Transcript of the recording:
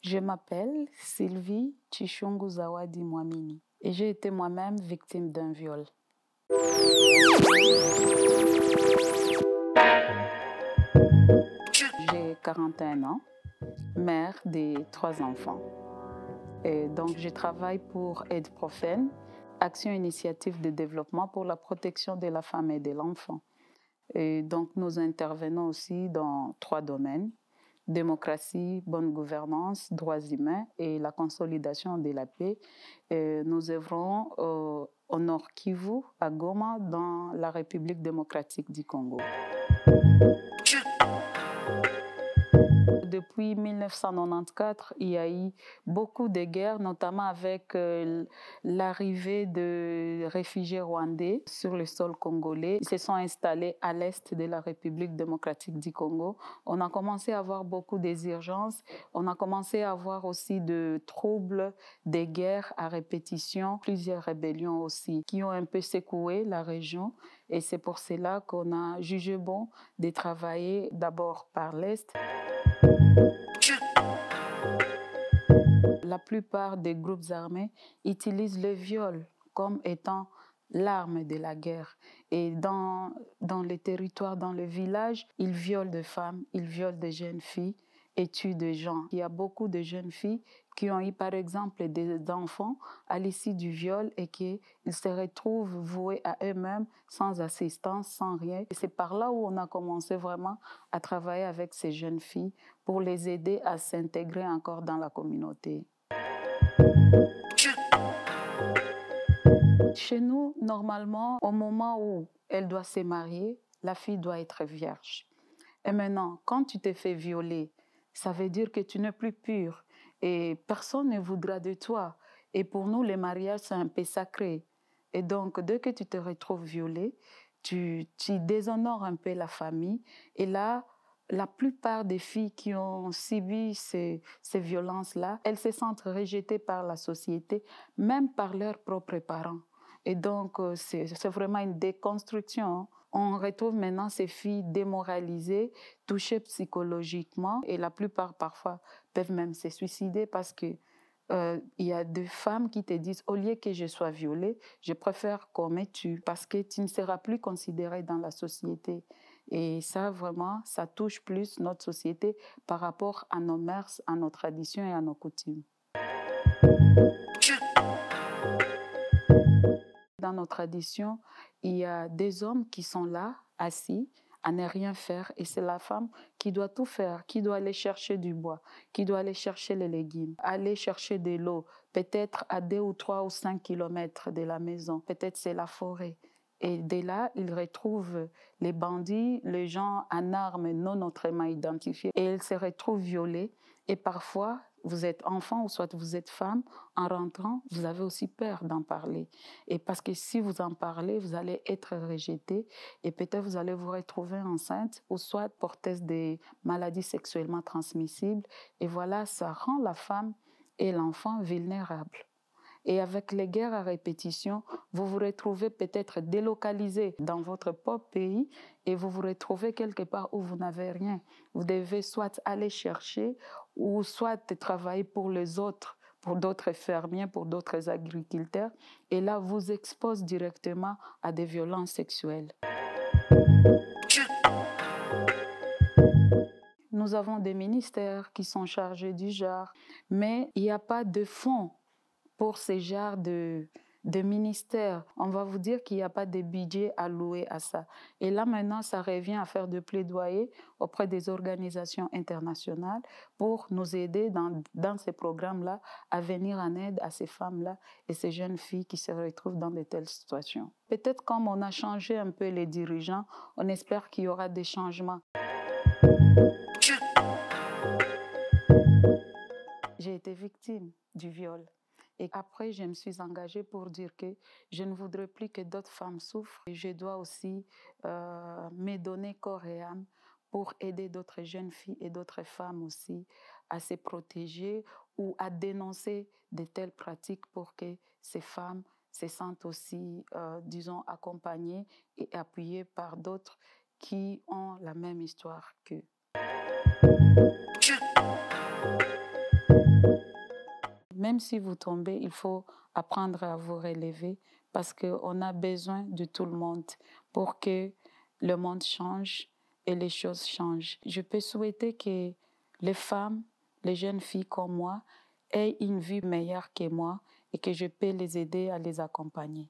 Je m'appelle Sylvie Chichungu Zawadi Mwamini et j'ai été moi-même victime d'un viol. J'ai 41 ans, mère de 3 enfants. Et donc je travaille pour Aide Prophène, Action Initiative de Développement pour la protection de la femme et de l'enfant. Et donc nous intervenons aussi dans 3 domaines: démocratie, bonne gouvernance, droits humains et la consolidation de la paix. Et nous œuvrons au Nord Kivu, à Goma, dans la République démocratique du Congo. Depuis 1994, il y a eu beaucoup de guerres, notamment avec l'arrivée de réfugiés rwandais sur le sol congolais. Ils se sont installés à l'est de la République démocratique du Congo. On a commencé à avoir beaucoup d'urgences. On a commencé à avoir aussi de troubles, des guerres à répétition, plusieurs rébellions aussi qui ont un peu secoué la région. Et c'est pour cela qu'on a jugé bon de travailler d'abord par l'est. La plupart des groupes armés utilisent le viol comme étant l'arme de la guerre. Et dans les territoires, dans le village, ils violent des femmes, ils violent des jeunes filles et tuent des gens. Il y a beaucoup de jeunes filles qui ont eu par exemple des enfants à l'issue du viol et qu'ils se retrouvent voués à eux-mêmes, sans assistance, sans rien. Et c'est par là où on a commencé vraiment à travailler avec ces jeunes filles pour les aider à s'intégrer encore dans la communauté. Chez nous, normalement, au moment où elle doit se marier, la fille doit être vierge. Et maintenant, quand tu te fais violer, ça veut dire que tu n'es plus pure et personne ne voudra de toi. Et pour nous, les mariages, c'est un peu sacré. Et donc, dès que tu te retrouves violée, tu déshonores un peu la famille. Et là, la plupart des filles qui ont subi ces violences-là, elles se sentent rejetées par la société, même par leurs propres parents. Et donc, c'est vraiment une déconstruction. On retrouve maintenant ces filles démoralisées, touchées psychologiquement, et la plupart parfois peuvent même se suicider parce que il y a des femmes qui te disent: au lieu que je sois violée, je préfère qu'on me tue parce que tu ne seras plus considérée dans la société. Et ça, vraiment, ça touche plus notre société par rapport à nos mœurs, à nos traditions et à nos coutumes. Dans nos traditions, il y a des hommes qui sont là, assis, à ne rien faire. Et c'est la femme qui doit tout faire, qui doit aller chercher du bois, qui doit aller chercher les légumes, aller chercher de l'eau, peut-être à 2 ou 3 ou 5 kilomètres de la maison. Peut-être c'est la forêt. Et dès là, ils retrouvent les bandits, les gens en armes non autrement identifiés. Et ils se retrouvent violés. Et parfois, vous êtes enfant ou soit vous êtes femme, en rentrant, vous avez aussi peur d'en parler. Et parce que si vous en parlez, vous allez être rejeté et peut-être vous allez vous retrouver enceinte ou soit porteuse des maladies sexuellement transmissibles. Et voilà, ça rend la femme et l'enfant vulnérables. Et avec les guerres à répétition, vous vous retrouvez peut-être délocalisé dans votre propre pays et vous vous retrouvez quelque part où vous n'avez rien. Vous devez soit aller chercher ou soit travailler pour les autres, pour d'autres fermiers, pour d'autres agriculteurs. Et là, vous expose directement à des violences sexuelles. Nous avons des ministères qui sont chargés du genre, mais il n'y a pas de fonds pour ces genres de ministères. On va vous dire qu'il n'y a pas de budget alloué à ça. Et là, maintenant, ça revient à faire de plaidoyer auprès des organisations internationales pour nous aider dans ces programmes-là à venir en aide à ces femmes-là et ces jeunes filles qui se retrouvent dans de telles situations. Peut-être comme on a changé un peu les dirigeants, on espère qu'il y aura des changements. J'ai été victime du viol. Et après, je me suis engagée pour dire que je ne voudrais plus que d'autres femmes souffrent. Et je dois aussi me donner corps et âme pour aider d'autres jeunes filles et d'autres femmes aussi à se protéger ou à dénoncer de telles pratiques pour que ces femmes se sentent aussi, disons, accompagnées et appuyées par d'autres qui ont la même histoire qu'eux. même si vous tombez, il faut apprendre à vous relever parce qu'on a besoin de tout le monde pour que le monde change et les choses changent. Je peux souhaiter que les femmes, les jeunes filles comme moi, aient une vie meilleure que moi et que je peux les aider à les accompagner.